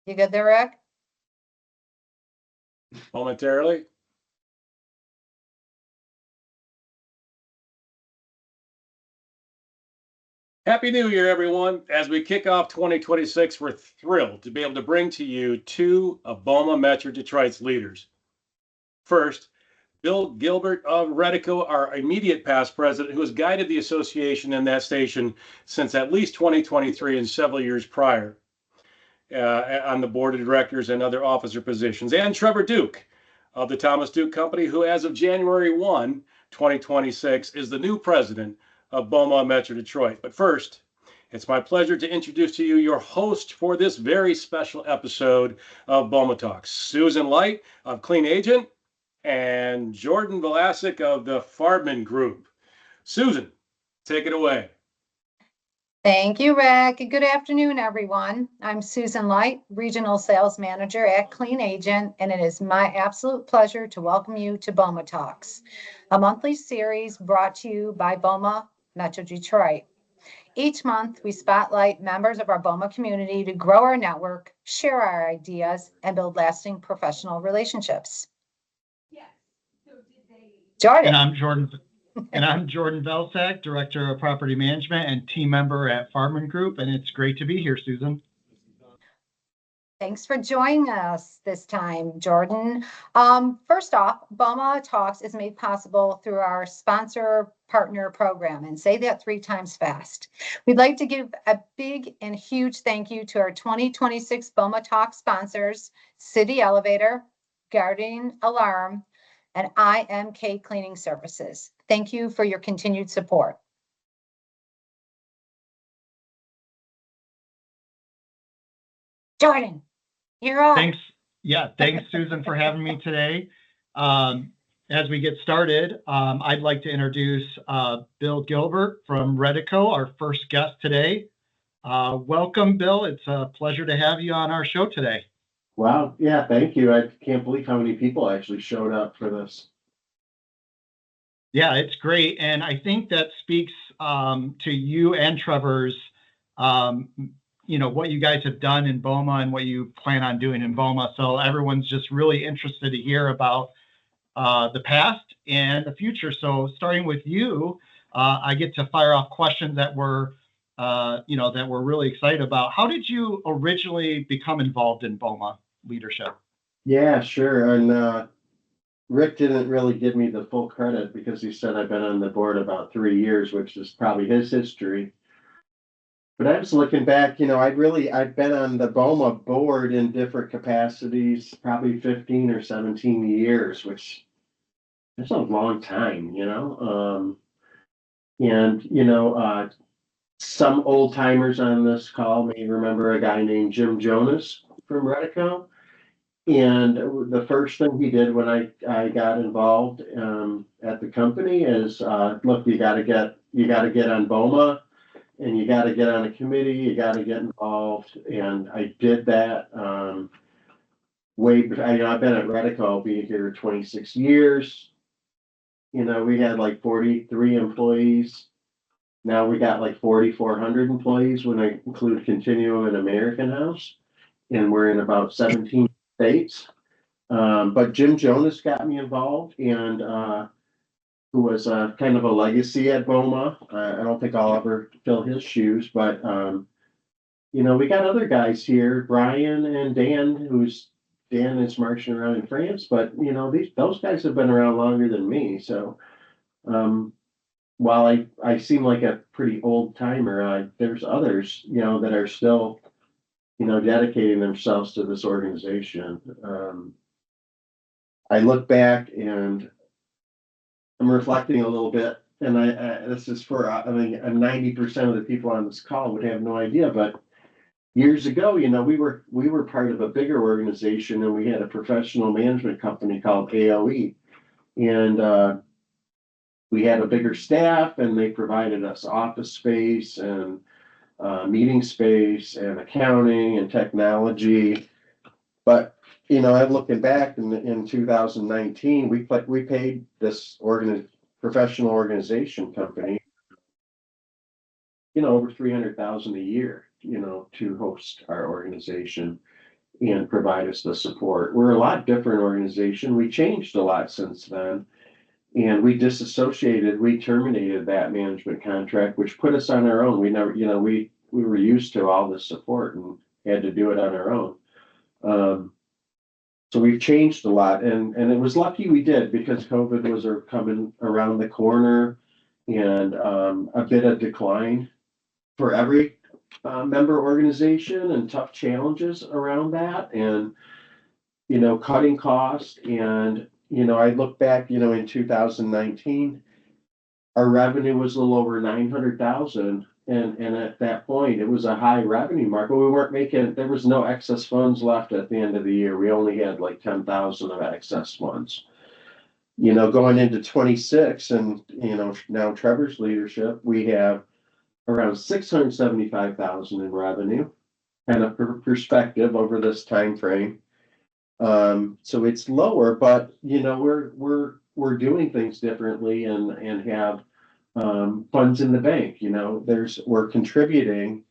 You good there, Rick? Momentarily. Happy New Year, everyone. As we kick off 2026, we're thrilled to be able to bring to you two of BOMA Metro Detroit's leaders. First, Bill Gilbert of REDICO, our immediate past president, who has guided the association in that station since at least 2023 and several years prior on the board of directors and other officer positions. And Trevor Duke of the Thomas Duke Company, who as of January 1, 2026, is the new president of BOMA Metro Detroit. But first, it's my pleasure to introduce to you your host for this very special episode of BOMA Talks, Susan Light of Clean Agent and Jordan Valasek of the Farbman Group. Susan, take it away. Thank you, Rick. Good afternoon, everyone. I'm Susan Light, Regional Sales Manager at Clean Agent, and it is my absolute pleasure to welcome you to BOMA Talks, a monthly series brought to you by BOMA Metro Detroit. Each month, we spotlight members of our BOMA community to grow our network, share our ideas, and build lasting professional relationships. Jordan. And I'm Jordan Valasek, Director of Property Management and team member at Farbman Group, and it's great to be here, Susan. Thanks for joining us this time, Jordan. First off, BOMA Talks is made possible through our sponsor partner program, and say that 3 times fast. We'd like to give a big and huge thank you to our 2026 BOMA Talks sponsors, City Elevator, Guardian Alarm, and IMK Cleaning Services. Thank you for your continued support. Jordan, you're on. Thanks. Yeah, thanks, Susan, for having me today. As we get started, I'd like to introduce Bill Gilbert from REDICO, our first guest today. Welcome, Bill. It's a pleasure to have you on our show today. Wow. Yeah, thank you. I can't believe how many people actually showed up for this. Yeah, it's great. And I think that speaks to you and Trevor's, what you guys have done in BOMA and what you plan on doing in BOMA. So everyone's just really interested to hear about the past and the future. So starting with you, I get to fire off questions that we're really excited about. How did you originally become involved in BOMA leadership? Yeah, sure. And Rick didn't really give me the full credit because he said I've been on the board about 3 years, which is probably his history. But I was looking back, I've been on the BOMA board in different capacities, probably 15 or 17 years, which is a long time, some old timers on this call may remember a guy named Jim Jonas from REDICO. And the first thing he did when I got involved at the company is, look, you got to get on BOMA, and you got to get on a committee. You got to get involved, and I did that. I've been at REDICO. I'll be here 26 years. We had like 43 employees. Now we got like 4,400 employees when I include Continuum and American House, and we're in about 17 states. But Jim Jonas got me involved, and who was kind of a legacy at BOMA. I don't think I'll ever fill his shoes, but we got other guys here, Brian and Dan, Dan is marching around in France, but those guys have been around longer than me. So while I seem like a pretty old timer, there's others, that are still dedicating themselves to this organization. I look back and I'm reflecting a little bit, and this is for 90% of the people on this call would have no idea, but years ago, we were part of a bigger organization, and we had a professional management company called AOE, and we had a bigger staff, and they provided us office space and meeting space and accounting and technology. But I'm looking back in 2019, we paid this professional organization company, over $300,000 a year, to host our organization. and provide us the support. We're a lot different organization. We changed a lot since then. And we terminated that management contract, which put us on our own. We never, we were used to all this support and had to do it on our own. So we've changed a lot, and it was lucky we did, because COVID was coming around the corner, and a bit of decline for every member organization, and tough challenges around that, and cutting costs. And I look back, in 2019, our revenue was a little over 900,000. And at that point, it was a high revenue mark, but we weren't making, there was no excess funds left at the end of the year. We only had like 10,000 of excess funds. Going into 26, and, now Trevor's leadership, we have around 675,000 in revenue, and a perspective over this time frame. So it's lower, but we're doing things differently, and have funds in the bank. We're contributing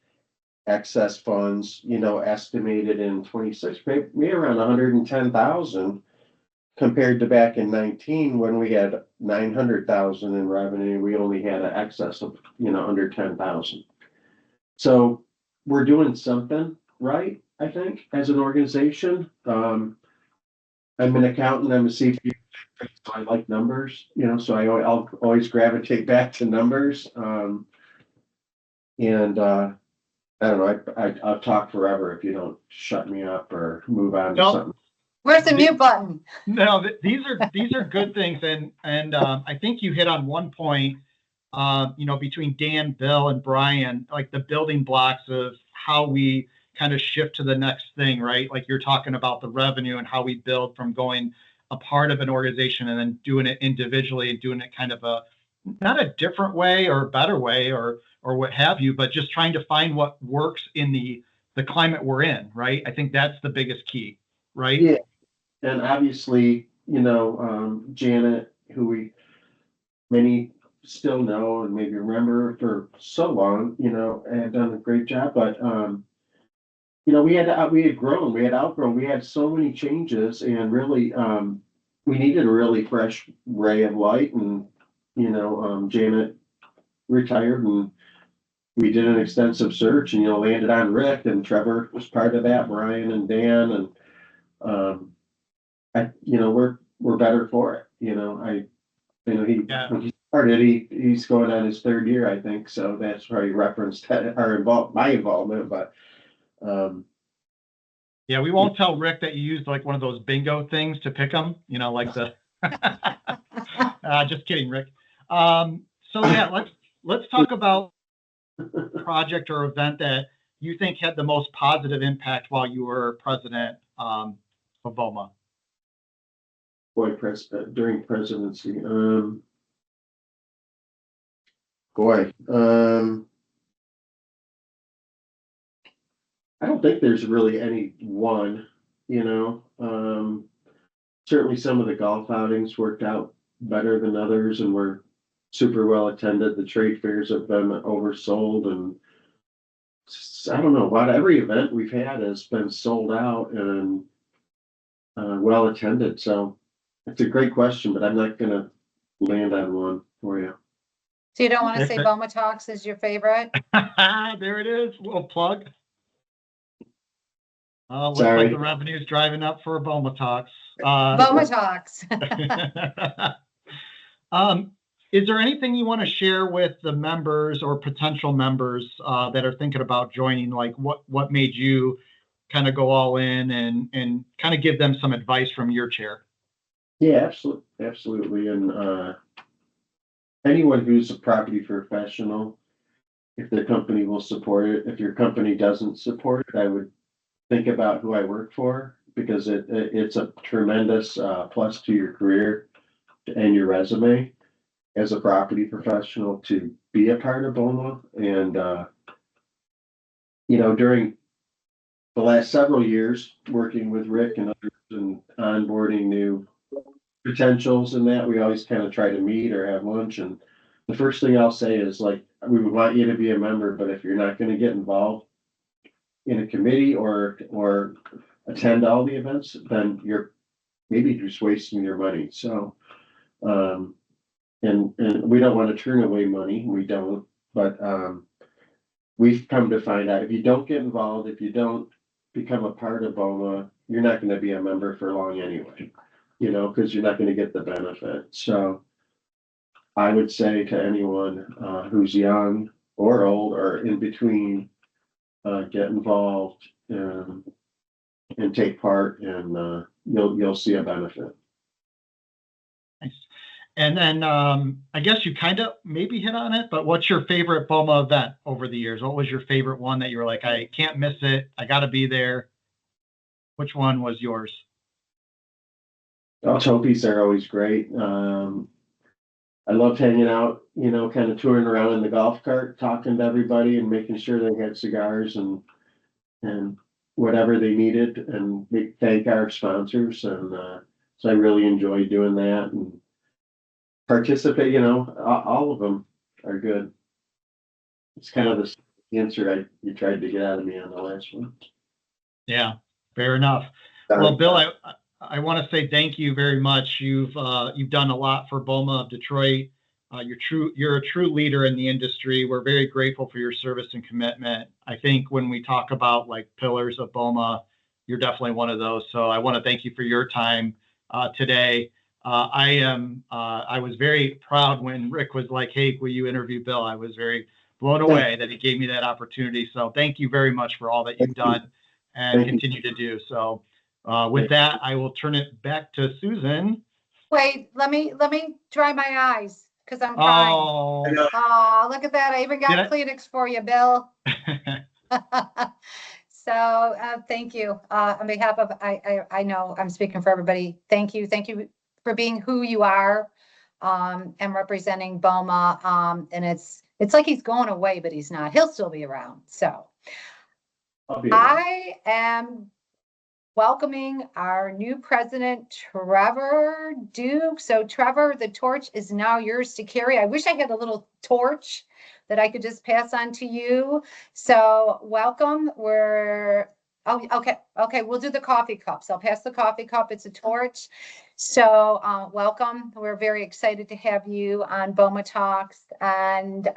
excess funds, estimated in 26, maybe around 110,000, compared to back in 19, when we had 900,000 in revenue. We only had an excess of under 10,000. So we're doing something right, I think, as an organization. I'm an accountant, I'm a CPA, so I like numbers, so I'll always gravitate back to numbers. And I don't know, I'll talk forever if you don't shut me up or move on to something. Where's the mute button? No, these are good things, and I think you hit on one point. Between Dan, Bill, and Brian, like the building blocks of how we kind of shift to the next thing, right? Like you're talking about the revenue and how we build from going a part of an organization and then doing it individually, and doing it kind of not a different way or a better way or what have you, but just trying to find what works in the climate we're in, right? I think that's the biggest key, right? Yeah. And obviously, Janet, who many still know and maybe remember for so long, had done a great job, but we had outgrown, we had so many changes, and really, we needed a really fresh ray of light. And, Janet retired, and we did an extensive search, and, landed on Rick, and Trevor was part of that, Brian and Dan, and, we're better for it. When he started, he's going on his third year, I think. So that's why he referenced my involvement, but, yeah, we won't tell Rick that you used like one of those bingo things to pick them, like the, just kidding, Rick. So yeah, let's talk about project or event that you think had the most positive impact while you were president of BOMA. During presidency, I don't think there's really any one, certainly some of the golf outings worked out better than others and were super well attended. The trade fairs have been oversold, and I don't know, about every event we've had has been sold out and well attended. So it's a great question, but I'm not going to land on one for you. So you don't want to say BOMA Talks is your favorite? There it is, a little plug. Looks Sorry. like the revenue's driving up for BOMA Talks. BOMA Talks. Is there anything you want to share with the members or potential members that are thinking about joining? Like what made you kind of go all in and kind of give them some advice from your chair? Yeah, absolutely. And anyone who's a property professional, if the company will support it, if your company doesn't support it, I would think about who I work for, because it's a tremendous plus to your career and your resume as a property professional to be a part of BOMA. And during the last several years working with Rick and others and onboarding new potentials, and that we always kind of try to meet or have lunch. And the first thing I'll say is, like, we would want you to be a member, but if you're not going to get involved in a committee or attend all the events, then you're maybe just wasting your money. So, and we don't want to turn away money. We don't, but, we've come to find out if you don't get involved, if you don't become a part of BOMA, you're not going to be a member for long anyway, because you're not going to get the benefit. So I would say to anyone who's young or old or in between, get involved and take part, and you'll see a benefit. Nice. And then I guess you kind of maybe hit on it, but what's your favorite BOMA event over the years? What was your favorite one that you were like, I can't miss it, I got to be there? Which one was yours? Topies are always great. I loved hanging out, kind of touring around in the golf cart, talking to everybody and making sure they had cigars and whatever they needed, and thank our sponsors. And so I really enjoyed doing that and participate. All of them are good. It's kind of the answer you tried to get out of me on the last one. Yeah, fair enough. Well, Bill, I want to say thank you very much. You've done a lot for BOMA of Detroit. You're a true leader in the industry. We're very grateful for your service and commitment. I think when we talk about like pillars of BOMA, you're definitely one of those. So I want to thank you for your time today. I was very proud when Rick was like, "Hey, will you interview Bill?" I was very blown away that he gave me that opportunity. So thank you very much for all that you've done and continue to do. So with that, I will turn it back to Susan. Wait, let me dry my eyes because I'm crying. Oh, look at that. I even got Kleenex for you, Bill. So thank you. On behalf of, I know I'm speaking for everybody. Thank you. Thank you for being who you are and representing BOMA. And it's like he's going away, but he's not. He'll still be around. So I am welcoming our new president, Trevor Duke. So Trevor, the torch is now yours to carry. I wish I had a little torch that I could just pass on to you. So welcome. Okay. We'll do the coffee cups. I'll pass the coffee cup. It's a torch. So welcome. We're very excited to have you on BOMA Talks. And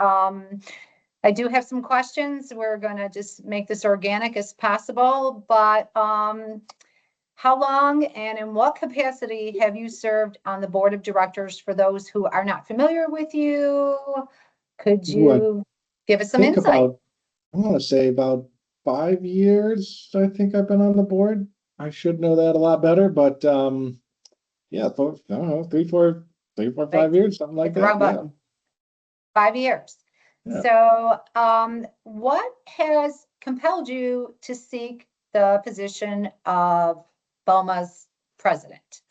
I do have some questions. We're going to just make this organic as possible, but how long and in what capacity have you served on the board of directors? For those who are not familiar with you, could you give us some insight? I want to say about 5 years, I think I've been on the board. I should know that a lot better, but yeah, I don't know, 3, 4, 5 years, something like that. Yeah. 5 years. Yeah. So what has compelled you to seek the position of BOMA's president?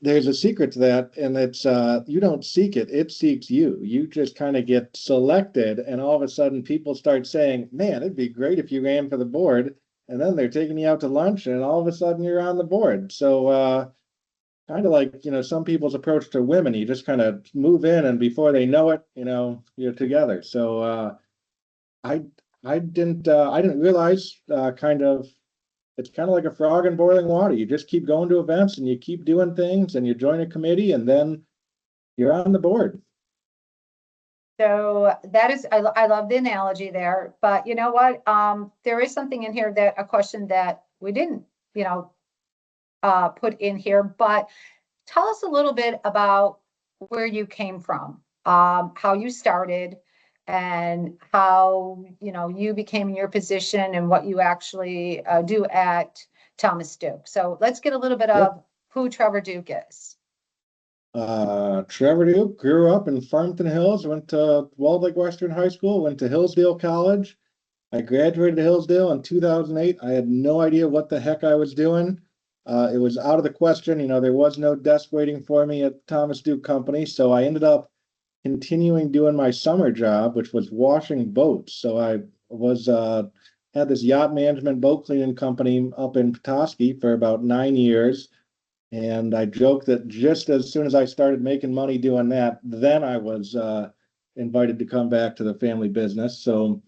There's a secret to that, and it's you don't seek it, it seeks you. You just kind of get selected, and all of a sudden people start saying, "Man, it'd be great if you ran for the board," and then they're taking you out to lunch, and all of a sudden you're on the board. So kind of like, some people's approach to women, you just kind of move in, and before they know it, you're together. So I didn't realize it's kind of like a frog in boiling water. You just keep going to events and you keep doing things and you join a committee and then you're on the board. So that is, I love the analogy there, but you know what? There is something in here a question that we didn't, put in here, but tell us a little bit about where you came from, how you started, and how you became in your position and what you actually do at Thomas Duke. So let's get a little bit of who Trevor Duke is. Trevor Duke grew up in Farmington Hills, went to Walled Lake Western High School, went to Hillsdale College. I graduated Hillsdale in 2008. I had no idea what the heck I was doing. It was out of the question. There was no desk waiting for me at Thomas Duke Company. So I ended up continuing doing my summer job, which was washing boats. So I was had this yacht management boat cleaning company up in Petoskey for about 9 years. And I joke that just as soon as I started making money doing that, then I was invited to come back to the family business. So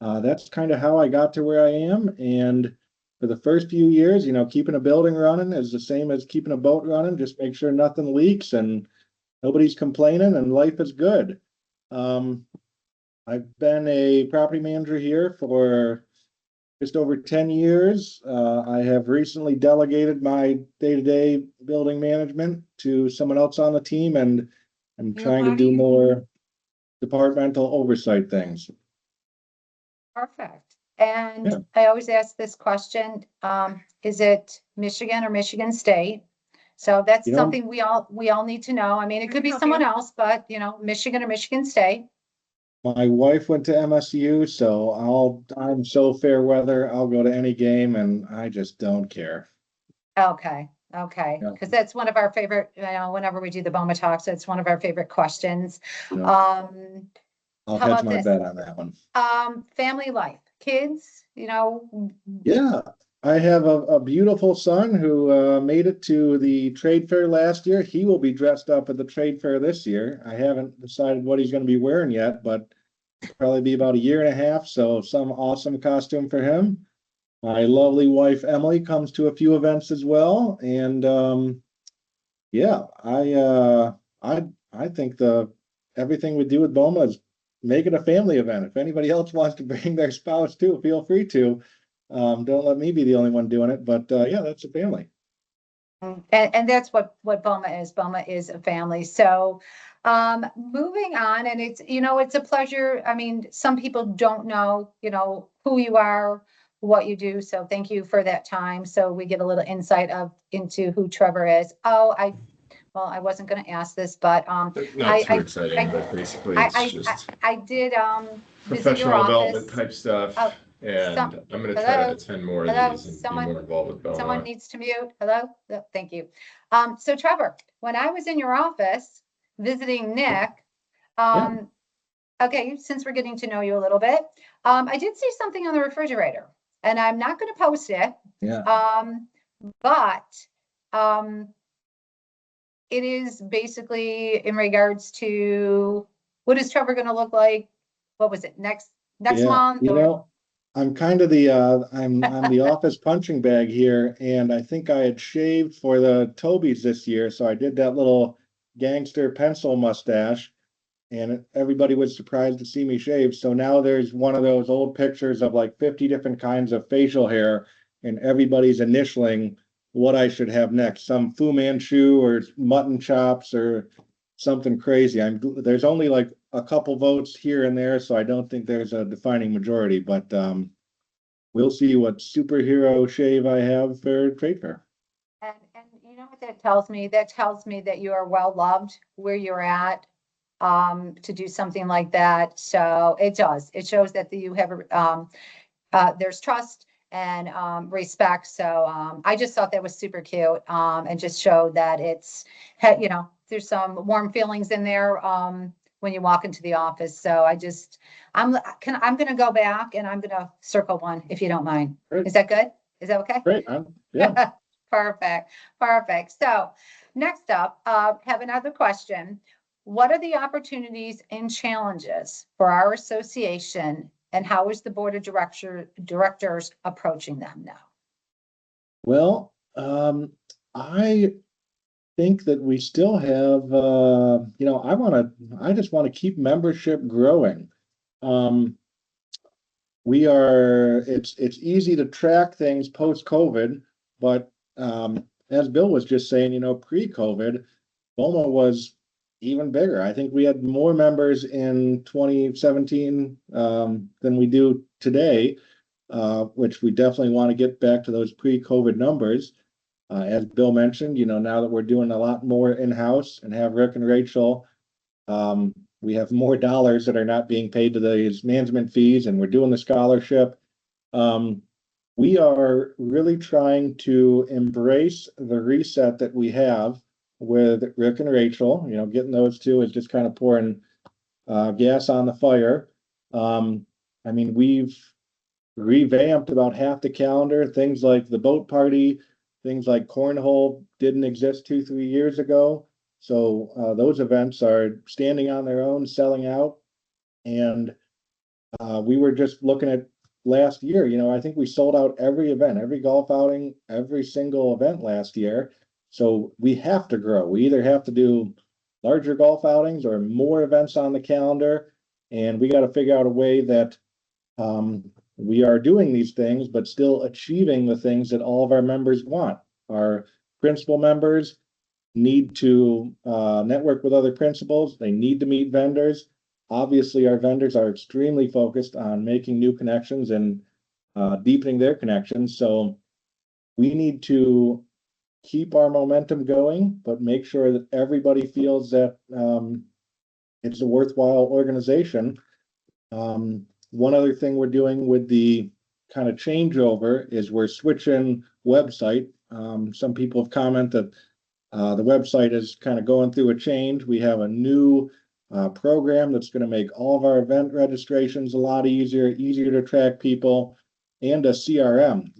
that's kind of how I got to where I am. And for the first few years, keeping a building running is the same as keeping a boat running. Just make sure nothing leaks and nobody's complaining and life is good. I've been a property manager here for just over 10 years. I have recently delegated my day-to-day building management to someone else on the team, and I'm trying to do more departmental oversight things. Perfect. And Yeah. I always ask this question, is it Michigan or Michigan State? So that's something we all need to know. I mean, it could be someone else, but Michigan or Michigan State. My wife went to MSU, so I'm so fair weather. I'll go to any game and I just don't care. Okay. Yeah. Because that's one of our favorite, whenever we do the BOMA Talks, it's one of our favorite questions. Yeah. I'll how hedge about my this? bet on that one. Family life, kids, Yeah, I have a beautiful son who made it to the trade fair last year. He will be dressed up at the trade fair this year. I haven't decided what he's going to be wearing yet, but it'll probably be about a year and a half. So some awesome costume for him. My lovely wife Emily comes to a few events as well, and yeah, I think everything we do with BOMA is make it a family event. If anybody else wants to bring their spouse too, feel free to. Don't let me be the only one doing it, but yeah, that's a family. and that's what BOMA is. BOMA is a family. So moving on, and it's a pleasure. I mean, some people don't know, who you are, what you do. So thank you for that time. So we get a little insight into who Trevor is. I wasn't going to ask this, but Not too exciting, but basically it's just I did visit your professional development office. type stuff. Oh, And some- I'm going to try hello? to attend more of Hello? these and Someone- be more involved with Someone BOMA. needs to mute. Hello? Oh, thank you. So Trevor, when I was in your office visiting Nick, okay, since we're getting to know you a little bit, I did see something on the refrigerator, and I'm not going to post it. Yeah. But it is basically in regards to what is Trevor going to look like? What was it next Yeah, month? I'm kind of I'm the office punching bag here, and I think I had shaved for the Tobies this year, so I did that little gangster pencil mustache, and everybody was surprised to see me shave. So now there's one of those old pictures of like 50 different kinds of facial hair, and everybody's initialing what I should have next, some Fu Manchu or mutton chops or something crazy. There's only like a couple votes here and there, so I don't think there's a defining majority, but we'll see what superhero shave I have for trade fair. And you know what that tells me? That tells me that you are well loved where you're at, to do something like that. So it does. It shows that you have there's trust and respect. So I just thought that was super cute, and just showed that there's some warm feelings in there when you walk into the office. So I'm going to go back and I'm going to circle one if you don't mind. Great. Is that good? Is that okay? Great, yeah. Perfect. So next up, have another question. What are the opportunities and challenges for our association, and how is the board of directors approaching them now? Well, I think that we still have, I just want to keep membership growing. It's easy to track things post-COVID, but as Bill was just saying, pre-COVID, BOMA was even bigger. I think we had more members in 2017 than we do today, which we definitely want to get back to those pre-COVID numbers. As Bill mentioned, now that we're doing a lot more in-house and have Rick and Rachel, we have more dollars that are not being paid to these management fees, and we're doing the scholarship. We are really trying to embrace the reset that we have with Rick and Rachel. Getting those two is just kind of pouring gas on the fire. We've revamped about half the calendar. Things like the boat party, things like cornhole didn't exist 2-3 years ago. So those events are standing on their own, selling out. And we were just looking at last year, I think we sold out every event, every golf outing, every single event last year. So we have to grow. We either have to do larger golf outings or more events on the calendar. And we got to figure out a way that we are doing these things, but still achieving the things that all of our members want. Our principal members need to network with other principals. They need to meet vendors. Obviously, our vendors are extremely focused on making new connections and deepening their connections. So we need to keep our momentum going, but make sure that everybody feels that it's a worthwhile organization. One other thing we're doing with the kind of changeover is we're switching website. Some people have commented that the website is kind of going through a change. We have a new program that's going to make all of our event registrations a lot easier to track people, and a CRM.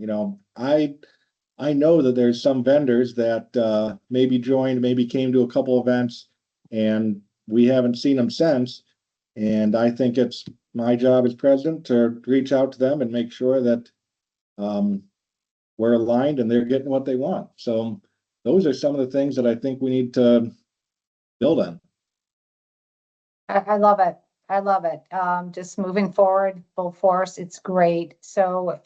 I know that there's some vendors that maybe joined, maybe came to a couple events, and we haven't seen them since. And I think it's my job as president to reach out to them and make sure that we're aligned and they're getting what they want. So those are some of the things that I think we need to build on. I love it. I love it. Just moving forward, full force. It's great. So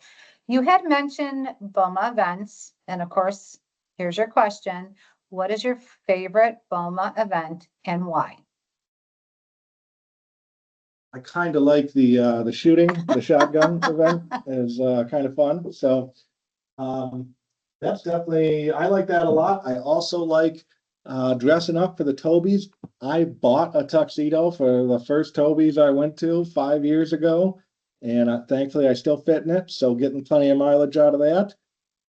you had mentioned BOMA events. And of course, here's your question. What is your favorite BOMA event and why? I kind of like the shooting, the shotgun event is kind of fun. So that's definitely, I like that a lot. I also like dressing up for the Tobies. I bought a tuxedo for the first Tobies I went to 5 years ago, and thankfully I still fit in it. So getting plenty of mileage out of that.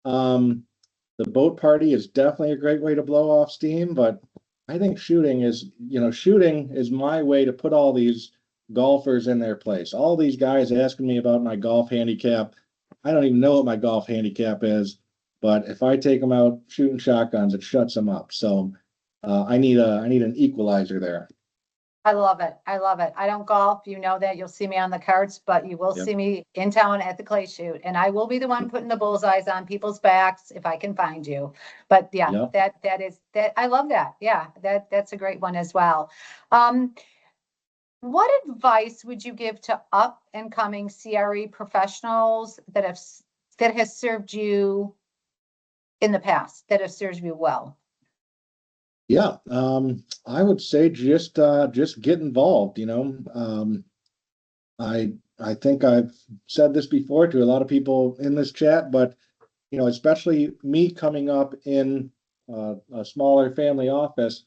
The boat party is definitely a great way to blow off steam, but I think shooting is my way to put all these golfers in their place. All these guys asking me about my golf handicap. I don't even know what my golf handicap is, but if I take them out shooting shotguns, it shuts them up. So I need an equalizer there. I love it. I love it. I don't golf. You know that. You'll see me on the carts, but you will see me in town at the clay shoot. And I will be the one putting the bullseyes on people's backs if I can find you. But yeah, that is I love that. Yeah, that's a great one as well. What advice would you give to up and coming CRE professionals that has served you in the past, that have served you well? Yeah, I would say just get involved. I think I've said this before to a lot of people in this chat, but especially me coming up in a smaller family office,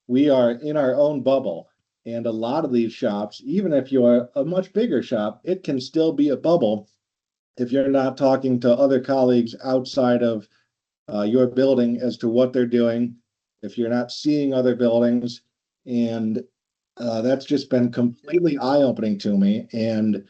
we are in our own bubble, and a lot of these shops, even if you're a much bigger shop, it can still be a bubble if you're not talking to other colleagues outside of your building as to what they're doing, if you're not seeing other buildings. And that's just been completely eye-opening to me. And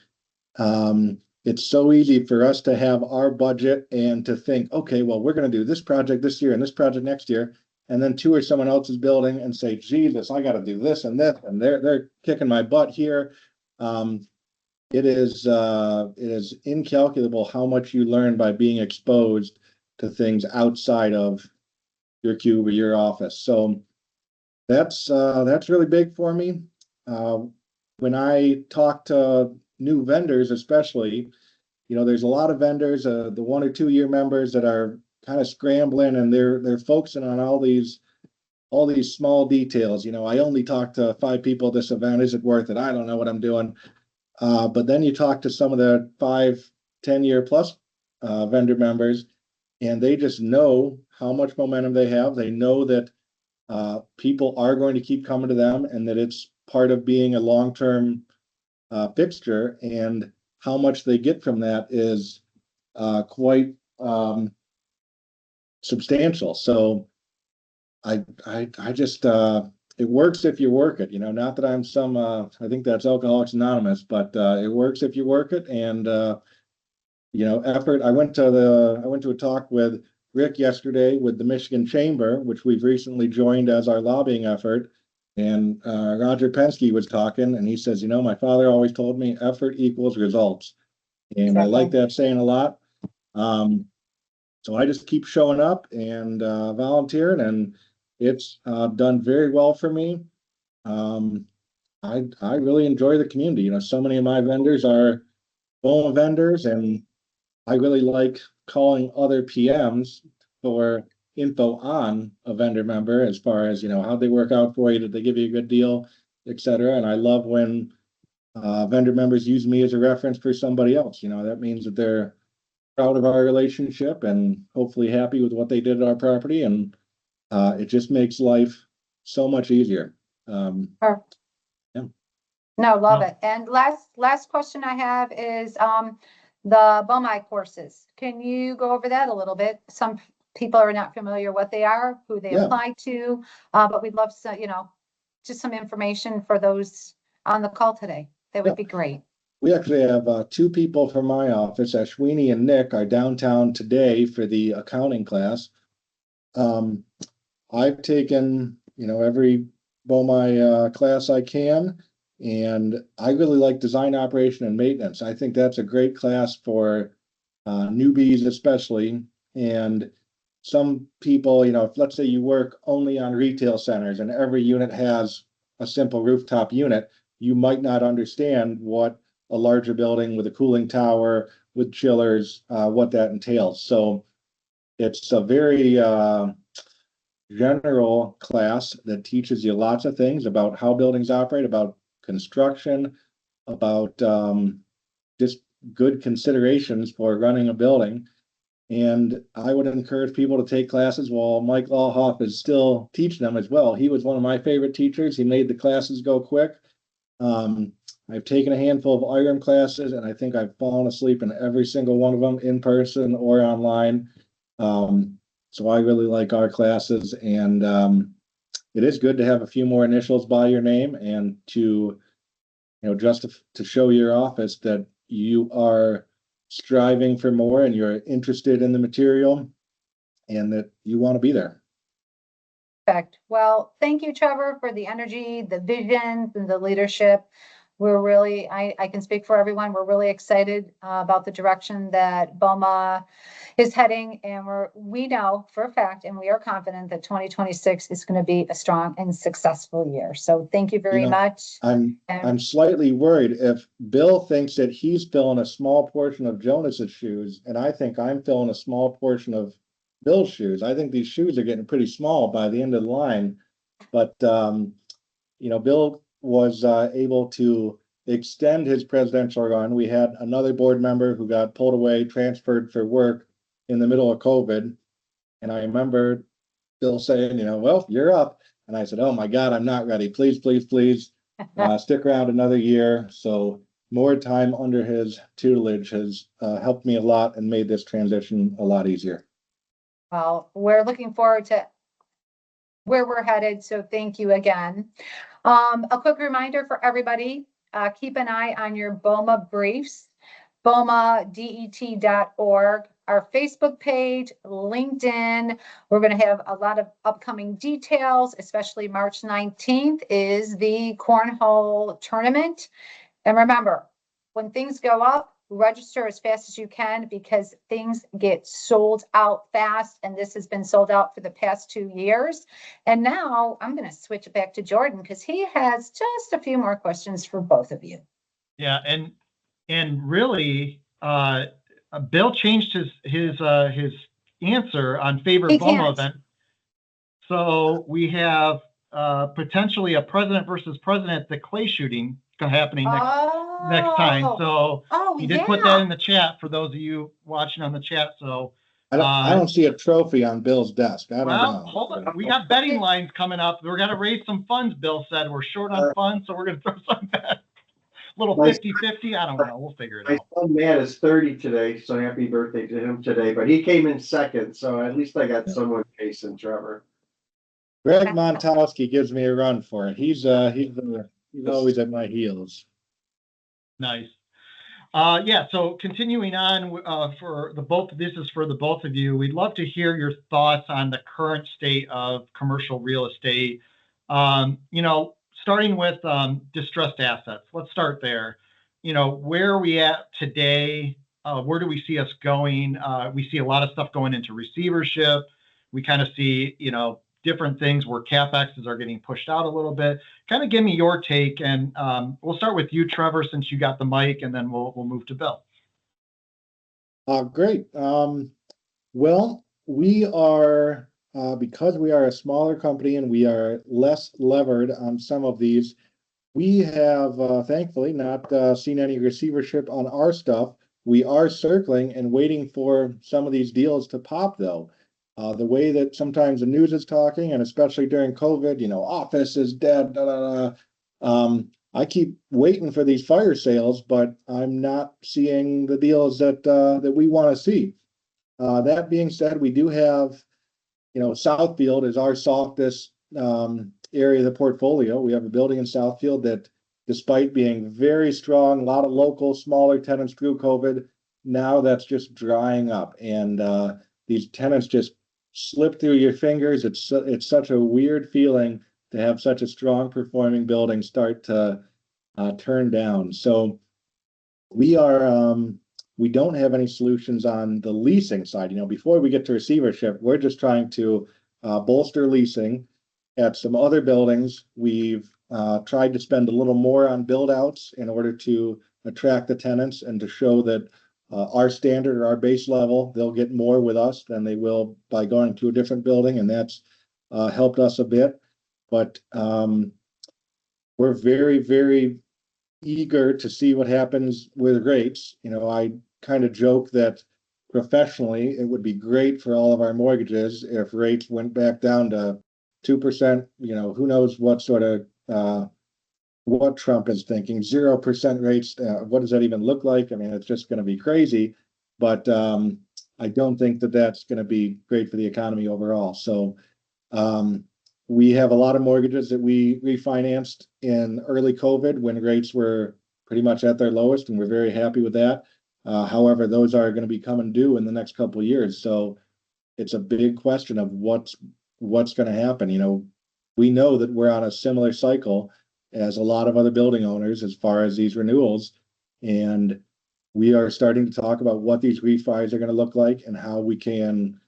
it's so easy for us to have our budget and to think, okay, well, we're going to do this project this year and this project next year, and then tour someone else's building and say, Jesus, I got to do this and this, and they're kicking my butt here. It is incalculable how much you learn by being exposed to things outside of your cube or your office. So that's really big for me. When I talk to new vendors, especially, there's a lot of vendors, the 1 or 2 year members that are kind of scrambling, and they're focusing on all these small details. I only talked to 5 people at this event. Is it worth it? I don't know what I'm doing. But then you talk to some of the 5-10 year plus vendor members, and they just know how much momentum they have. They know that people are going to keep coming to them, and that it's part of being a long-term fixture, and how much they get from that is quite substantial. So I just it works if you work it. Not that I'm some I think that's Alcoholics Anonymous, but it works if you work it. And effort. I went to a talk with Rick yesterday with the Michigan Chamber, which we've recently joined as our lobbying effort. And Roger Penske was talking, and he says, my father always told me effort equals results. And I like Exactly. that saying a lot. So I just keep showing up and volunteering, and it's done very well for me. Um, I really enjoy the community. You know, so many of my vendors are BOMA vendors, and I really like calling other PMs for info on a vendor member as far as, you know, how they work out for you, did they give you a good deal, et cetera. And I love when vendor members use me as a reference for somebody else. You know, that means that they're proud of our relationship and hopefully happy with what they did at our property. And it just makes life so much easier. Sure. Yeah. No, love No. it. And last question I have is the BOMI courses. Can you go over that a little bit? Some people are not familiar what they are, who they Yeah. apply to, but we'd love to, you know, just some information for those on the call today. That would be great. We actually have two people from my office, Ashwini and Nick, are downtown today for the accounting class. I've taken, you know, every BOMI class I can, and I really like design, operation, and maintenance. I think that's a great class for newbies especially. And some people, you know, if let's say you work only on retail centers and every unit has a simple rooftop unit, you might not understand what a larger building with a cooling tower, with chillers, what that entails. So it's a very general class that teaches you lots of things about how buildings operate, about construction, about just good considerations for running a building. And I would encourage people to take classes while Mike Lawhoff is still teaching them as well. He was one of my favorite teachers. He made the classes go quick. I've taken a handful of IRM classes, and I think I've fallen asleep in every single one of them, in person or online. So I really like our classes, and it is good to have a few more initials by your name and to, you know, just to show your office that you are striving for more and you're interested in the material and that you want to be there. Perfect. Well, thank you, Trevor, for the energy, the vision, and the leadership. We're really, I can speak for everyone. We're really excited about the direction that BOMA is heading. And we know for a fact, and we are confident that 2026 is going to be a strong and successful year. So thank you very much. I'm slightly worried if Bill thinks that he's filling a small portion of Jonas's shoes, and I think I'm filling a small portion of Bill's shoes. I think these shoes are getting pretty small by the end of the line. But you know, Bill was able to extend his presidential run. We had another board member who got pulled away, transferred for work in the middle of COVID. And I remember Bill saying, you know, well, you're up. And I said, oh my God, I'm not ready. Please, please, please stick around another year. So more time under his tutelage has helped me a lot and made this transition a lot easier. Well, we're looking forward to where we're headed. So thank you again. A quick reminder for everybody, keep an eye on your BOMA briefs, BOMADET.org, our Facebook page, LinkedIn. We're going to have a lot of upcoming details, especially March 19th is the Cornhole Tournament. And remember, when things go up, register as fast as you can because things get sold out fast. And this has been sold out for the past 2 years. And now I'm going to switch it back to Jordan because he has just a few more questions for both of you. Yeah. And really, Bill changed his answer on favorite BOMA event. So we have potentially a president versus president at the clay shooting happening next time. So he did put that in the chat for those of you watching on the chat. So I don't see a trophy on Bill's desk. I don't know. Hold on. We got betting lines coming up. We're going to raise some funds, Bill said. We're short on funds, so we're going to throw some back. Little 50-50. I don't know. We'll figure it out. My son Matt is 30 today, so happy birthday to him today. But he came in second, so at least I got someone chasing Trevor. Greg Montowski gives me a run for it. He's always at my heels. Nice. Yeah. So continuing on for the both. This is for the both of you. We'd love to hear your thoughts on the current state of commercial real estate. You know, starting with distressed assets. Let's start there. where are we at today? Where do we see us going? We see a lot of stuff going into receivership. We kind of see, different things where CapExes are getting pushed out a little bit. Kind of give me your take, and we'll start with you, Trevor, since you got the mic, and then we'll move to Bill. Great. Well, we are, because we are a smaller company and we are less levered on some of these, we have thankfully not seen any receivership on our stuff. We are circling and waiting for some of these deals to pop, though. The way that sometimes the news is talking, and especially during COVID, office is dead, da, da, da. I keep waiting for these fire sales, but I'm not seeing the deals that we want to see. That being said, we do have, Southfield is our softest area of the portfolio. We have a building in Southfield that, despite being very strong, a lot of local smaller tenants through COVID, now that's just drying up, and these tenants just slip through your fingers. It's such a weird feeling to have such a strong performing building start to turn down. So we don't have any solutions on the leasing side. Before we get to receivership, we're just trying to bolster leasing. At some other buildings, we've tried to spend a little more on build outs in order to attract the tenants and to show that our standard or our base level, they'll get more with us than they will by going to a different building, and that's helped us a bit. But we're very, very eager to see what happens with rates. I kind of joke that professionally, it would be great for all of our mortgages if rates went back down to 2%. Who knows what sort of what Trump is thinking. 0% rates. What does that even look like? I mean, it's just going to be crazy. But I don't think that that's going to be great for the economy overall. So we have a lot of mortgages that we refinanced in early COVID when rates were pretty much at their lowest, and we're very happy with that. However, those are going to be coming due in the next couple of years. So it's a big question of what's going to happen. We know that we're on a similar cycle as a lot of other building owners as far as these renewals, and we are starting to talk about what these refis are going to look like and how we can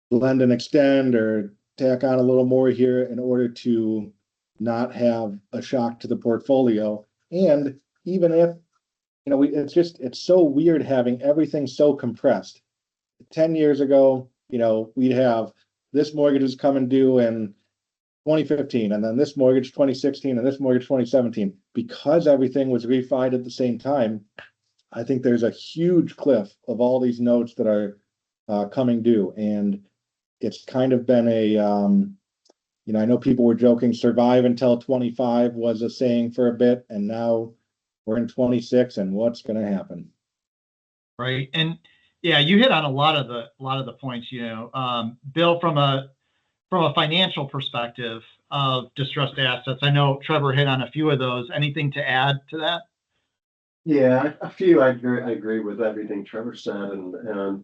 blend and extend or tack on a little more here in order to not have a shock to the portfolio. And even if, it's so weird having everything so compressed. 10 years ago, we'd have this mortgage is coming due in 2015, and then this mortgage 2016, and this mortgage 2017. Because everything was refied at the same time, I think there's a huge cliff of all these notes that are coming due, and it's kind of been a I know people were joking survive until 25 was a saying for a bit, and now we're in 26, and what's going to happen? Right. And yeah, you hit on a lot of the points. Bill, from a financial perspective of distressed assets, I know Trevor hit on a few of those. Anything to add to that? Yeah, a few. I agree with everything Trevor said, and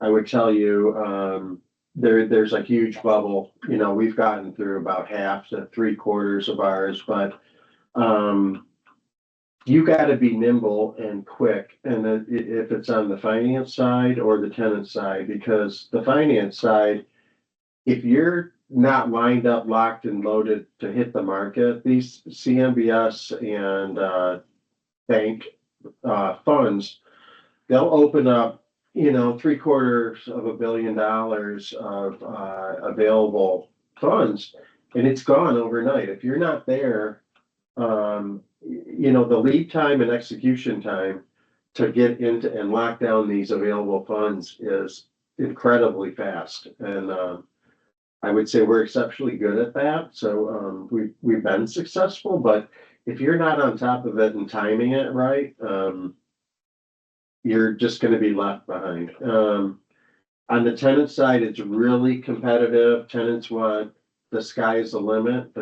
I would tell you, there's a huge bubble. We've gotten through about half to 3/4 of ours, but you got to be nimble and quick, and if it's on the finance side or the tenant side, because the finance side, if you're not lined up, locked and loaded to hit the market, these CMBS and bank funds, they'll open up, $750 million of available funds, and it's gone overnight. If you're not there, the lead time and execution time to get into and lock down these available funds is incredibly fast. And I would say we're exceptionally good at that. So we've been successful, but if you're not on top of it and timing it right, you're just going to be left behind. On the tenant side, it's really competitive. Tenants want the sky's the limit.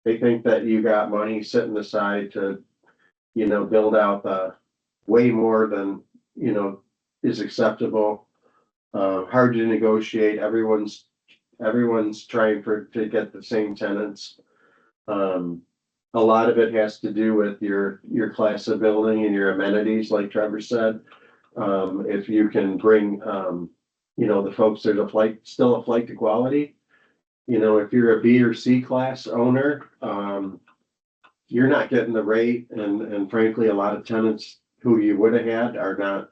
They think that you got money sitting aside to, build out the way more than, is acceptable. Hard to negotiate. Everyone's trying to get the same tenants. A lot of it has to do with your class of building and your amenities, like Trevor said. If you can bring, the folks, there's still a flight to quality. If you're a B or C class owner, you're not getting the rate, and frankly, a lot of tenants who you would have had are not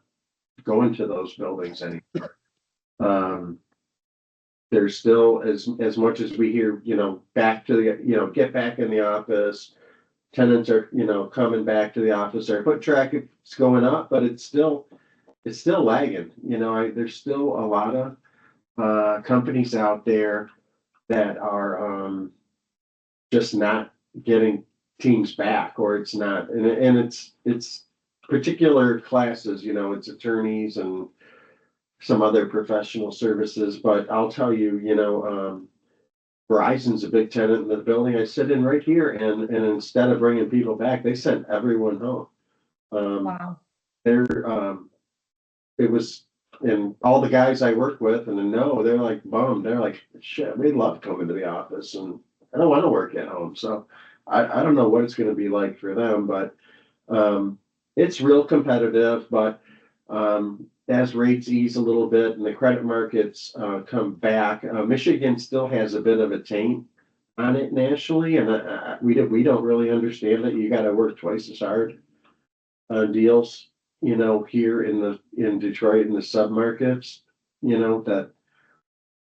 going to those buildings anymore. There's still, as much as we hear, back to the, get back in the office. Tenants are, coming back to the office. Our foot traffic's going up, but it's still lagging. There's still a lot of companies out there that are just not getting teams back, or it's not, and it's particular classes. It's attorneys and some other professional services. But I'll tell you, Verizon's a big tenant in the building I sit in right here, and instead of bringing people back, they sent everyone home. Wow. It was, and all the guys I work with and they're like bummed. They're like, shit, we love coming to the office, and I don't want to work at home. So I don't know what it's going to be like for them, but it's real competitive. But as rates ease a little bit and the credit markets come back, Michigan still has a bit of a taint on it nationally, and we don't really understand it. You got to work twice as hard on deals, here in Detroit, in the submarkets, that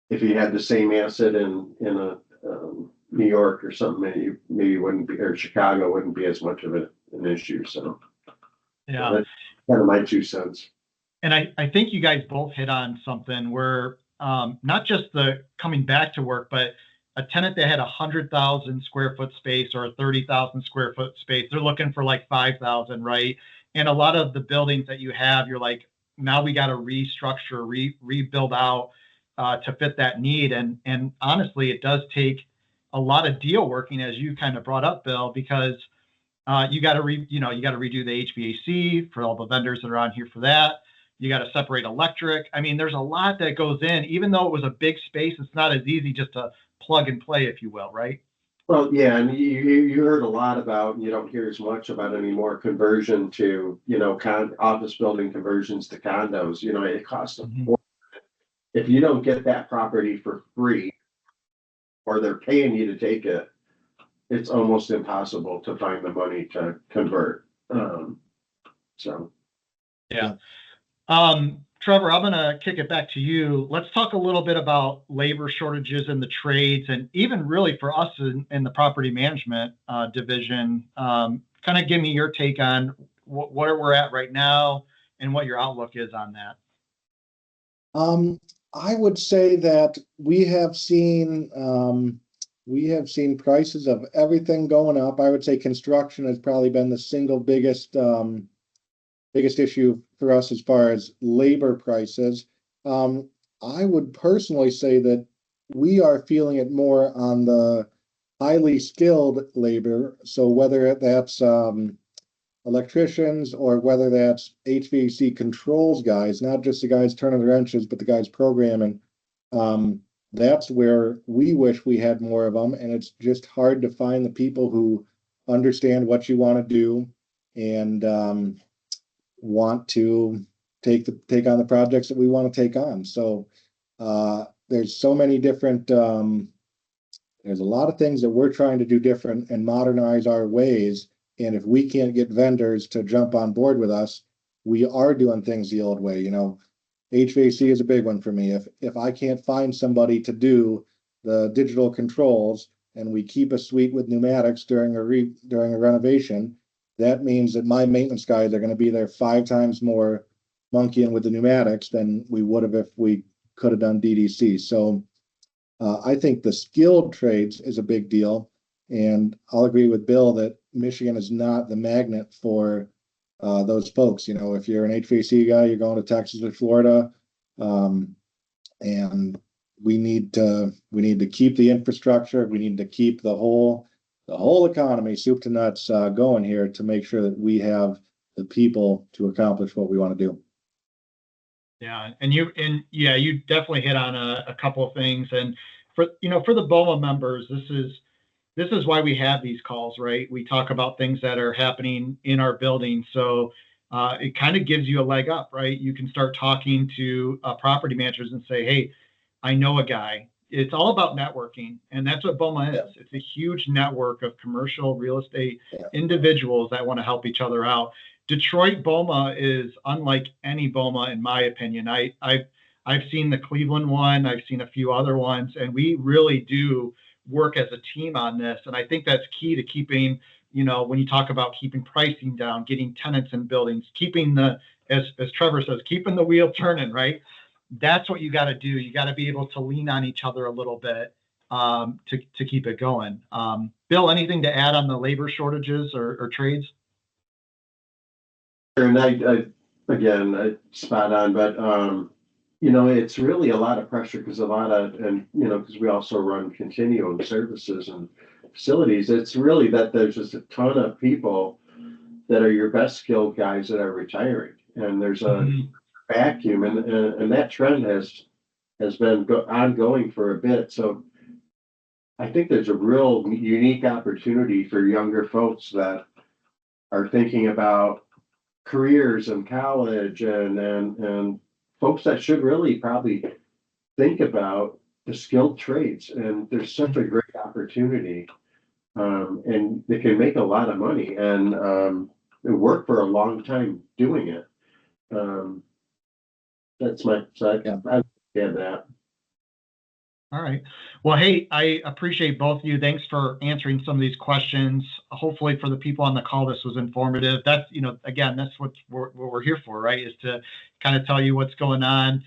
if you had the same asset in a New York or something, maybe wouldn't be, or Chicago wouldn't be as much of an issue. So Yeah. that's kind of my 2 cents. And I think you guys both hit on something where not just the coming back to work, but a tenant that had 100,000 square foot space or a 30,000 square foot space, they're looking for like 5,000, right? And a lot of the buildings that you have, you're like, now we got to restructure, rebuild out to fit that need. And honestly, it does take a lot of deal working, as you kind of brought up, Bill, because you got to redo the HVAC for all the vendors that are on here for that. You got to separate electric. I mean, there's a lot that goes in. Even though it was a big space, it's not as easy just to plug and play, if you will, right? Well, yeah, and you heard a lot about, and you don't hear as much about anymore, conversion to, office building conversions to condos. It costs them. Mm-hmm. If you don't get that property for free, or they're paying you to take it, it's almost impossible to find the money to convert. So. Yeah. Trevor, I'm going to kick it back to you. Let's talk a little bit about labor shortages in the trades, and even really for us in the property management division. Kind of give me your take on where we're at right now and what your outlook is on that. I would say that we have seen prices of everything going up. I would say construction has probably been the single biggest issue for us as far as labor prices. I would personally say that we are feeling it more on the highly skilled labor. So whether that's electricians or whether that's HVAC controls guys, not just the guys turning the wrenches, but the guys programming. That's where we wish we had more of them. And it's just hard to find the people who understand what you want to do and want to take on the projects that we want to take on. So there's so many different there's a lot of things that we're trying to do different and modernize our ways. And if we can't get vendors to jump on board with us, we are doing things the old way. HVAC is a big one for me. If I can't find somebody to do the digital controls and we keep a suite with pneumatics during a renovation, that means that my maintenance guys are going to be there 5 times more monkeying with the pneumatics than we would have if we could have done DDC. So I think the skilled trades is a big deal. And I'll agree with Bill that Michigan is not the magnet for those folks. If you're an HVAC guy, you're going to Texas or Florida. And we need to keep the infrastructure. We need to keep the whole economy, soup to nuts, going here to make sure that we have the people to accomplish what we want to do. Yeah, and you definitely hit on a couple of things. And for the BOMA members, this is this is why we have these calls, right? We talk about things that are happening in our building. So it kind of gives you a leg up, right? You can start talking to property managers and say, hey, I know a guy. It's all about networking. And that's what BOMA is. It's a huge network of commercial real estate individuals that want to help each other out. Detroit BOMA is unlike any BOMA, in my opinion. I've seen the Cleveland one. I've seen a few other ones, and we really do work as a team on this. And I think that's key to keeping, when you talk about keeping pricing down, getting tenants in buildings, keeping as Trevor says, keeping the wheel turning, right? That's what you got to do. You got to be able to lean on each other a little bit to keep it going. Bill, anything to add on the labor shortages or trades? And I spot on, but it's really a lot of pressure because because we also run continuum services and facilities. It's really that there's just a ton of people that are your best skilled guys that are retiring, and there's a vacuum, and that trend has been ongoing for a bit. So I think there's a real unique opportunity for younger folks that are thinking about careers in college and folks that should really probably think about the skilled trades. And there's such a great opportunity, and they can make a lot of money and work for a long time doing it. That's my side. I understand that. All right. Well, hey, I appreciate both of you. Thanks for answering some of these questions. Hopefully for the people on the call, this was informative. That's, again, that's what we're here for, right? Is to kind of tell you what's going on.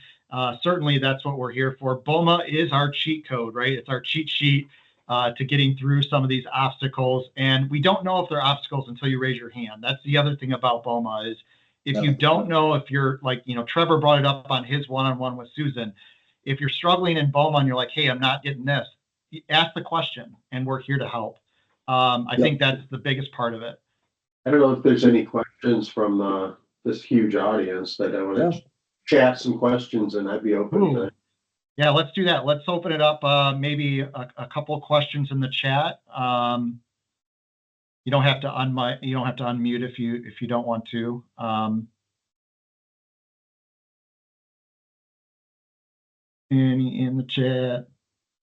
Certainly that's what we're here for. BOMA is our cheat code, right? It's our cheat sheet to getting through some of these obstacles. And we don't know if they're obstacles until you raise your hand. That's the other thing about BOMA is if you don't know if you're like, Trevor brought it up on his one-on-one with Susan. If you're struggling in BOMA and you're like, hey, I'm not getting this, ask the question and we're here to help. I think that's the biggest part of it. I don't know if there's any questions from this huge audience that I want to chat some questions, and I'd be open to it. Yeah, let's do that. Let's open it up. Maybe a couple of questions in the chat. You don't have to unmute if you don't want to. Any in the chat?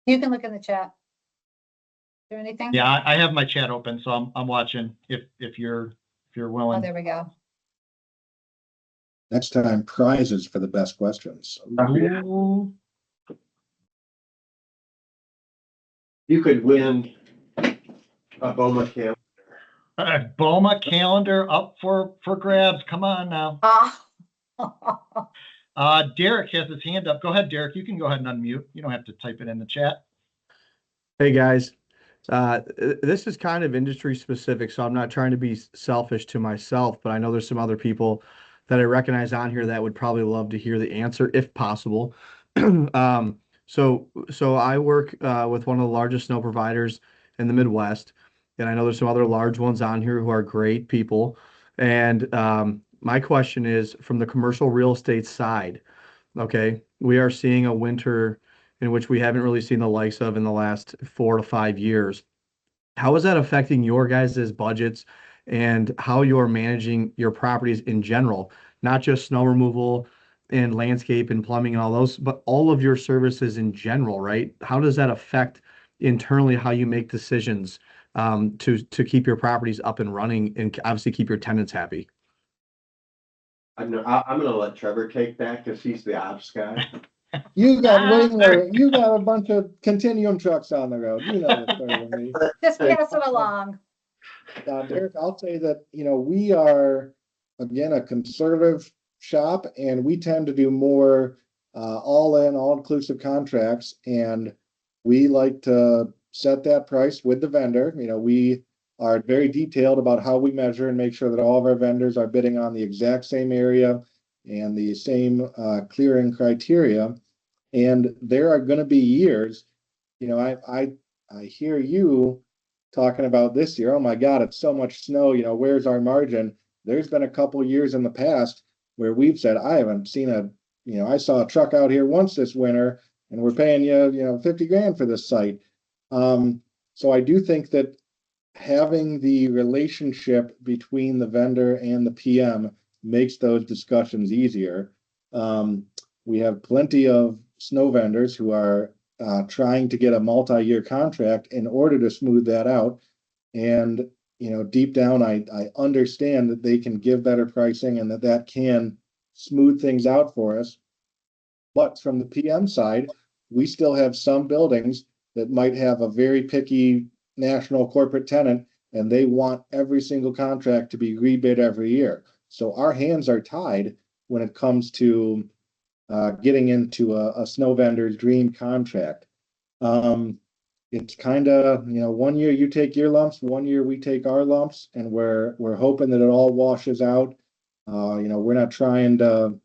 You can look in the chat. Is there anything? Yeah, I have my chat open, so I'm watching if you're willing. Oh, there we go. Next time, prizes for the best questions. Ooh. You could win a BOMA calendar. A BOMA calendar up for grabs. Come on now. Derek has his hand up. Go ahead, Derek. You can go ahead and unmute. You don't have to type it in the chat. Hey guys, this is kind of industry specific, so I'm not trying to be selfish to myself, but I know there's some other people that I recognize on here that would probably love to hear the answer if possible. So I work with one of the largest snow providers in the Midwest, and I know there's some other large ones on here who are great people. And my question is from the commercial real estate side. Okay, we are seeing a winter in which we haven't really seen the likes of in the last 4 to 5 years. How is that affecting your guys' budgets and how you're managing your properties in general, not just snow removal and landscape and plumbing and all those, but all of your services in general, right? How does that affect internally how you make decisions to keep your properties up and running and obviously keep your tenants happy? I'm going to let Trevor take that because he's the ops guy. You got way more. You got a bunch of continuum trucks on the road. You know this better than me. Just pass it along. Derek, I'll say that, we are, again, a conservative shop, and we tend to do more all-in, all-inclusive contracts, and we like to set that price with the vendor. We are very detailed about how we measure and make sure that all of our vendors are bidding on the exact same area and the same clearing criteria. And there are going to be years, I hear you talking about this year. Oh my God, it's so much snow. Where's our margin? There's been a couple years in the past where we've said, I haven't seen I saw a truck out here once this winter and we're paying you, $50 grand for this site. So I do think that having the relationship between the vendor and the PM makes those discussions easier. We have plenty of snow vendors who are trying to get a multi-year contract in order to smooth that out. And, deep down, I understand that they can give better pricing and that can smooth things out for us. But from the PM side, we still have some buildings that might have a very picky national corporate tenant, and they want every single contract to be rebid every year. So our hands are tied when it comes to getting into a snow vendor's dream contract. It's kind of, 1 year you take your lumps, 1 year we take our lumps, and we're hoping that it all washes out. We're not trying to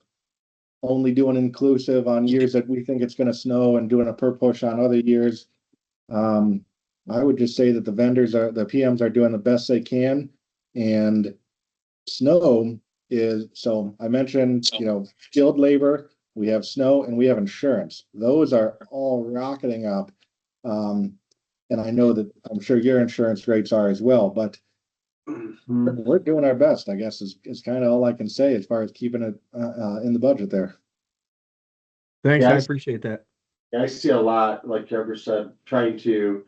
only do an inclusive on years that we think it's going to snow and doing a per push on other years. I would just say that the PMs are doing the best they can, and snow is, so I mentioned, skilled labor, we have snow, and we have insurance. Those are all rocketing up. And I know that I'm sure your insurance rates are as well, but we're doing our best, I guess, is kind of all I can say as far as keeping it in the budget there. Thanks, Yeah, I appreciate that. I see a lot, like Trevor said, trying to,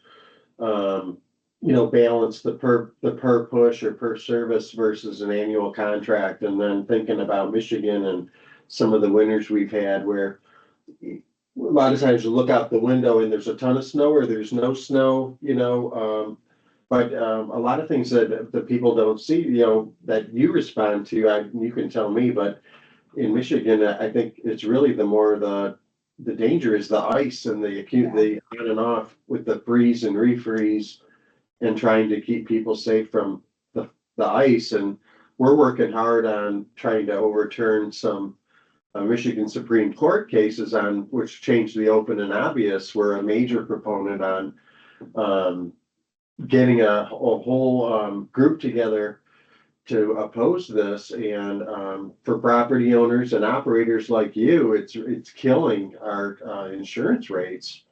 balance the per push or per service versus an annual contract, and then thinking about Michigan and some of the winters we've had where a lot of times you look out the window and there's a ton of snow or there's no snow, but a lot of things that the people don't see, that you respond to, you can tell me, but in Michigan, I think it's really the danger is the ice and the on and off with the freeze and refreeze and trying to keep people safe from the ice. And we're working hard on trying to overturn some Michigan Supreme Court cases on which changed the open and obvious. We're a major proponent on getting a whole group together to oppose this, and for property owners and operators like you, it's killing our insurance rates,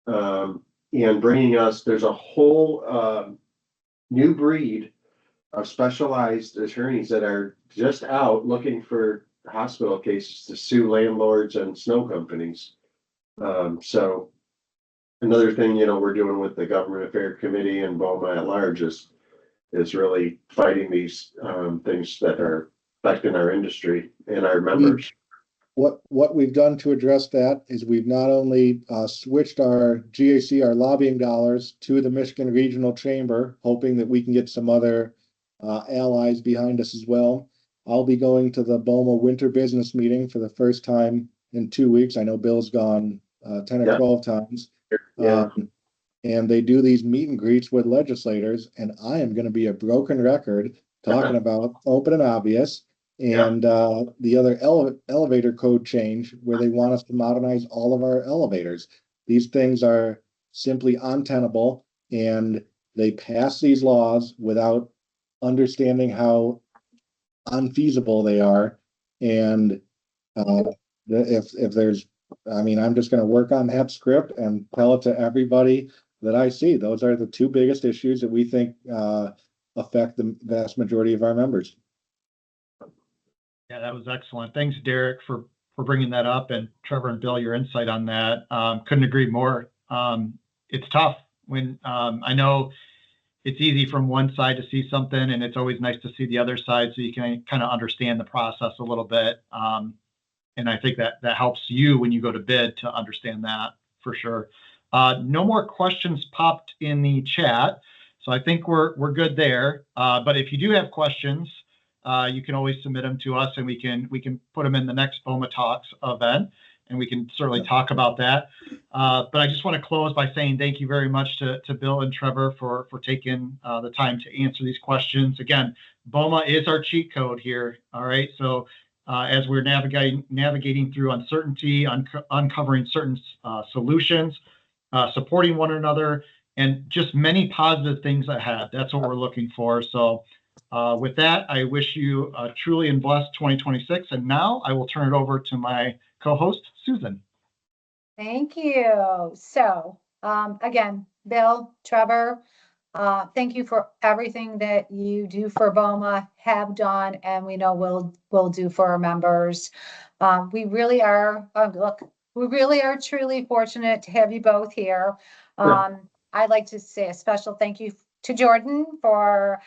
and bringing us. There's a whole new breed of specialized attorneys that are just out looking for hospital cases to sue landlords and snow companies. So another thing, we're doing with the Government Affairs Committee and BOMA at large is really fighting these things that are affecting our industry and our members. What we've done to address that is we've not only switched our GAC, our lobbying dollars, to the Michigan Regional Chamber, hoping that we can get some other allies behind us as well. I'll be going to the BOMA Winter Business Meeting for the first time in 2 weeks. I know Bill's gone 10 or 12 times. Yeah. And they do these meet and greets with legislators, and I am going to be a broken record talking about open and obvious and the other elevator code change where they want us to modernize all of our elevators. These things are simply untenable, and they pass these laws without understanding how unfeasible they are. And if there's, I'm just going to work on that script and tell it to everybody that I see. Those are the two biggest issues that we think affect the vast majority of our members. Yeah, that was excellent. Thanks, Derek, for bringing that up, and Trevor and Bill, your insight on that. Couldn't agree more. It's tough when I know it's easy from one side to see something, and it's always nice to see the other side so you can kind of understand the process a little bit. And I think that helps you when you go to bid to understand that for sure. No more questions popped in the chat, so I think we're good there. But if you do have questions, you can always submit them to us, and we can put them in the next BOMA Talks event, and we can certainly talk about that. But I just want to close by saying thank you very much to Bill and Trevor for taking the time to answer these questions. Again, BOMA is our cheat code here. All right, so as we're navigating through uncertainty, uncovering certain solutions, supporting one another, and just many positive things ahead. That's what we're looking for. So with that, I wish you a truly and blessed 2026. And now I will turn it over to my co-host, Susan. Thank you. So again, Bill, Trevor, thank you for everything that you do for BOMA, have done, and we know will do for our members. We really are, we really are truly fortunate to have you both here. I'd like to say a special thank you to Jordan for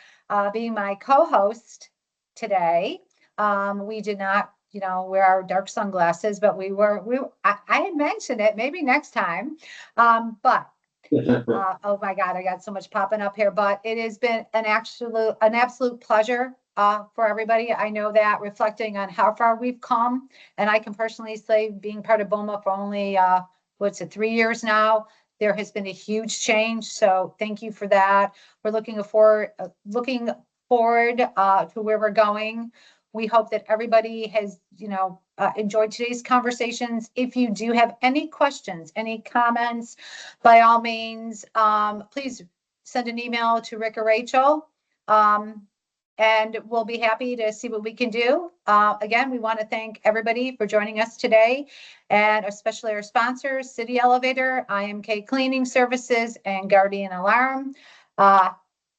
being my co-host today. We did not, wear our dark sunglasses, but I had mentioned it, maybe next time. But oh my God, I got so much popping up here, but it has been an absolute pleasure for everybody. I know that, reflecting on how far we've come, and I can personally say, being part of BOMA for only 3 years now, there has been a huge change. So thank you for that. We're looking forward to where we're going. We hope that everybody has, enjoyed today's conversations. If you do have any questions, any comments, by all means, please send an email to Rick or Rachel. And we'll be happy to see what we can do. Again, we want to thank everybody for joining us today, and especially our sponsors, City Elevator, IMK Cleaning Services, and Guardian Alarm.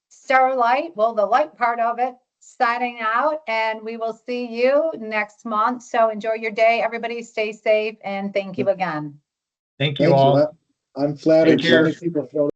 Starlight, well, the light part of it, signing out, and we will see you next month. So enjoy your day, everybody. Stay safe, and thank you again. Thank you Thanks a all. lot. I'm flattered. Take So many care. people showed